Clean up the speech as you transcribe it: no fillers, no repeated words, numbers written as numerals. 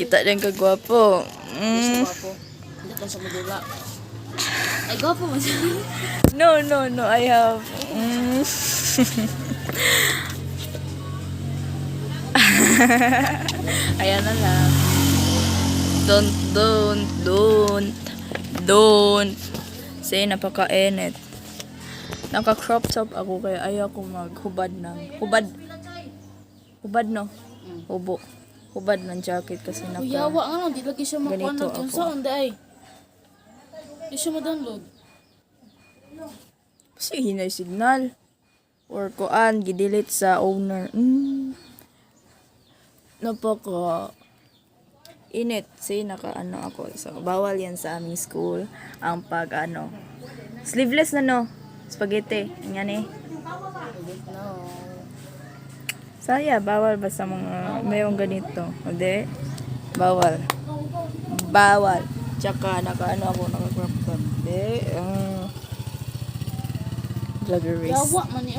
Kita din ka gwapo. Gusto gwapo. Hindi ka sa madula. Ay, gwapo mo siya. No, I have. Ayan na lang. Don't. Say, napaka-init. Naka-crop top ako kaya ayaw ko maghubad ng... Hubad no? Hubo. Hubad ng jacket kasi naka... Yawa nga lang, di lagi siya makuha Ganito ng yun. ako. Saan, day? Di siya ma-download. Kasi hinay signal. Or kuan, gidelete sa owner. Napaka... init. Say, naka-ano ako. So, bawal yan sa aming school. Ang pag-ano. Sleeveless na no. Spaghetti. Yan eh. No. Saya, bawal ba sa mga mayroong ganito? Hindi. Bawal. Tsaka naka-ano ako, naka-crop top. Hindi. Vloggerist. Yawa man eh.